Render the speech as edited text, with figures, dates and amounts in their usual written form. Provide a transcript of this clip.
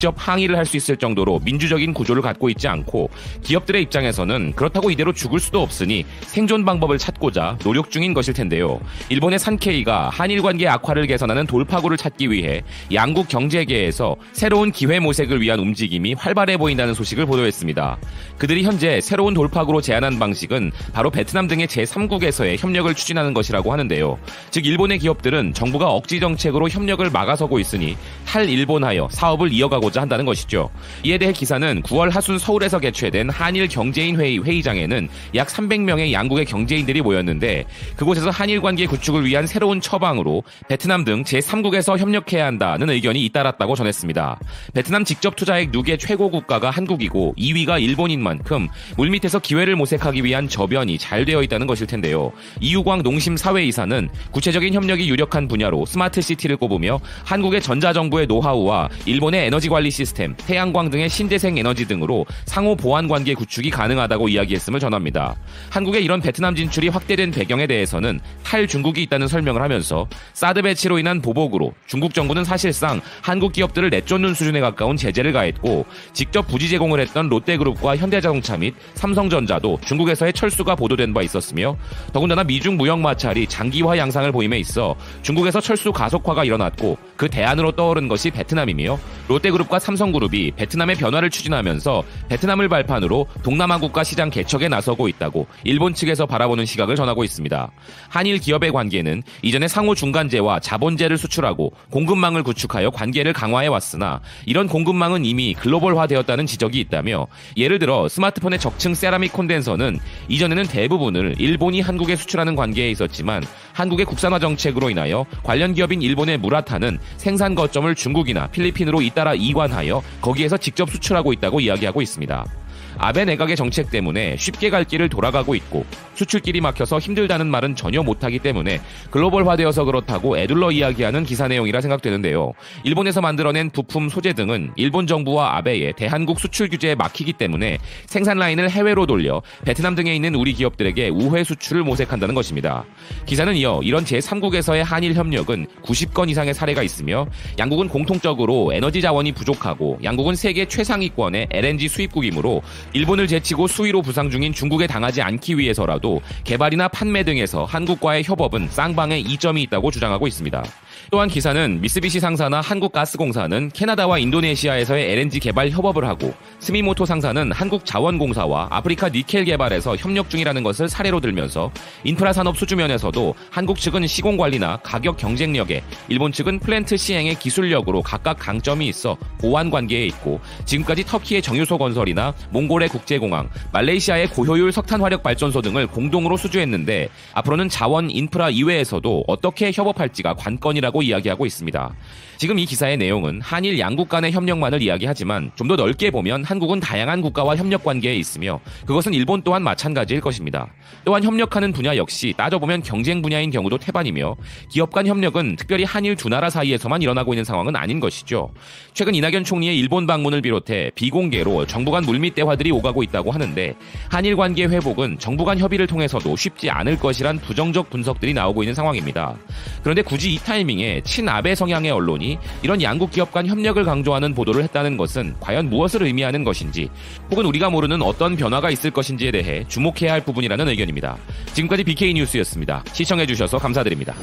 직접 항의를 할 수 있을 정도로 민주적인 구조를 갖고 있지 않고 기업들의 입장에서는 그렇다고 이대로 죽을 수도 없으니 생존 방법을 찾고자 노력 중인 것일 텐데요. 일본의 산케이가 한일 관계 악화를 개선하는 돌파구를 찾기 위해 양국 경제계에서 새로운 기회 모색을 위한 움직임이 활발해 보인다는 소식을 보도했습니다. 그들이 현재 새로운 돌파구로 제안한 방식은 바로 베트남 등의 제3국에서의 협력을 추진하는 것이라고 하는데요. 즉 일본의 기업들은 정부가 억지 정책으로 협력을 막아서고 있으니 탈일본하여 사업을 이어가고 한다는 것이죠. 이에 대해 기사는 9월 하순 서울에서 개최된 한일 경제인 회의 회의장에는 약 300명의 양국의 경제인들이 모였는데 그곳에서 한일 관계 구축을 위한 새로운 처방으로 베트남 등 제3국에서 협력해야 한다는 의견이 잇따랐다고 전했습니다. 베트남 직접 투자액 누계 최고 국가가 한국이고 2위가 일본인 만큼 물밑에서 기회를 모색하기 위한 저변이 잘 되어 있다는 것일 텐데요. 이유광 농심사회이사는 구체적인 협력이 유력한 분야로 스마트시티를 꼽으며 한국의 전자정부의 노하우와 일본의 에너지 관리 시스템, 태양광 등의 신재생 에너지 등으로 상호 보완 관계 구축이 가능하다고 이야기했음을 전합니다. 한국의 이런 베트남 진출이 확대된 배경에 대해서는 탈중국이 있다는 설명을 하면서 사드 배치로 인한 보복으로 중국 정부는 사실상 한국 기업들을 내쫓는 수준에 가까운 제재를 가했고 직접 부지 제공을 했던 롯데그룹과 현대자동차 및 삼성전자도 중국에서의 철수가 보도된 바 있었으며 더군다나 미중 무역 마찰이 장기화 양상을 보임에 있어 중국에서 철수 가속화가 일어났고 그 대안으로 떠오른 것이 베트남이며 롯데그룹과 삼성그룹이 베트남의 변화를 추진하면서 베트남을 발판으로 동남아 국가 시장 개척에 나서고 있다고 일본 측에서 바라보는 시각을 전하고 있습니다. 한일 기업의 관계는 이전에 상호 중간재와 자본재를 수출하고 공급망을 구축하여 관계를 강화해왔으나 이런 공급망은 이미 글로벌화되었다는 지적이 있다며 예를 들어 스마트폰의 적층 세라믹 콘덴서는 이전에는 대부분을 일본이 한국에 수출하는 관계에 있었지만 한국의 국산화 정책으로 인하여 관련 기업인 일본의 무라타는 생산 거점을 중국이나 필리핀으로 잇따라 이관하여 거기에서 직접 수출하고 있다고 이야기하고 있습니다. 아베 내각의 정책 때문에 쉽게 갈 길을 돌아가고 있고 수출길이 막혀서 힘들다는 말은 전혀 못하기 때문에 글로벌화되어서 그렇다고 애둘러 이야기하는 기사 내용이라 생각되는데요. 일본에서 만들어낸 부품, 소재 등은 일본 정부와 아베의 대한국 수출 규제에 막히기 때문에 생산 라인을 해외로 돌려 베트남 등에 있는 우리 기업들에게 우회 수출을 모색한다는 것입니다. 기사는 이어 이런 제3국에서의 한일 협력은 90건 이상의 사례가 있으며 양국은 공통적으로 에너지 자원이 부족하고 양국은 세계 최상위권의 LNG 수입국이므로 일본을 제치고 수위로 부상 중인 중국에 당하지 않기 위해서라도 개발이나 판매 등에서 한국과의 협업은 쌍방의 이점이 있다고 주장하고 있습니다. 또한 기사는 미쓰비시 상사나 한국가스공사는 캐나다와 인도네시아에서의 LNG 개발 협업을 하고 스미모토 상사는 한국자원공사와 아프리카 니켈 개발에서 협력 중이라는 것을 사례로 들면서 인프라 산업 수주 면에서도 한국 측은 시공관리나 가격 경쟁력에 일본 측은 플랜트 시행의 기술력으로 각각 강점이 있어 보완 관계에 있고 지금까지 터키의 정유소 건설이나 몽골의 국제공항, 말레이시아의 고효율 석탄화력 발전소 등을 공동으로 수주했는데 앞으로는 자원 인프라 이외에서도 어떻게 협업할지가 관건이라고 이야기하고 있습니다. 지금 이 기사의 내용은 한일 양국 간의 협력만을 이야기하지만 좀 더 넓게 보면 한국은 다양한 국가와 협력 관계에 있으며 그것은 일본 또한 마찬가지일 것입니다. 또한 협력하는 분야 역시 따져보면 경쟁 분야인 경우도 태반이며 기업 간 협력은 특별히 한일 두 나라 사이에서만 일어나고 있는 상황은 아닌 것이죠. 최근 이낙연 총리의 일본 방문을 비롯해 비공개로 정부 간 물밑 대화들이 오가고 있다고 하는데 한일 관계 회복은 정부 간 협의를 통해서도 쉽지 않을 것이란 부정적 분석들이 나오고 있는 상황입니다. 그런데 굳이 이 타이밍에 친아베 성향의 언론이 이런 양국 기업 간 협력을 강조하는 보도를 했다는 것은 과연 무엇을 의미하는 것인지 혹은 우리가 모르는 어떤 변화가 있을 것인지에 대해 주목해야 할 부분이라는 의견입니다. 지금까지 BK뉴스였습니다. 시청해주셔서 감사드립니다.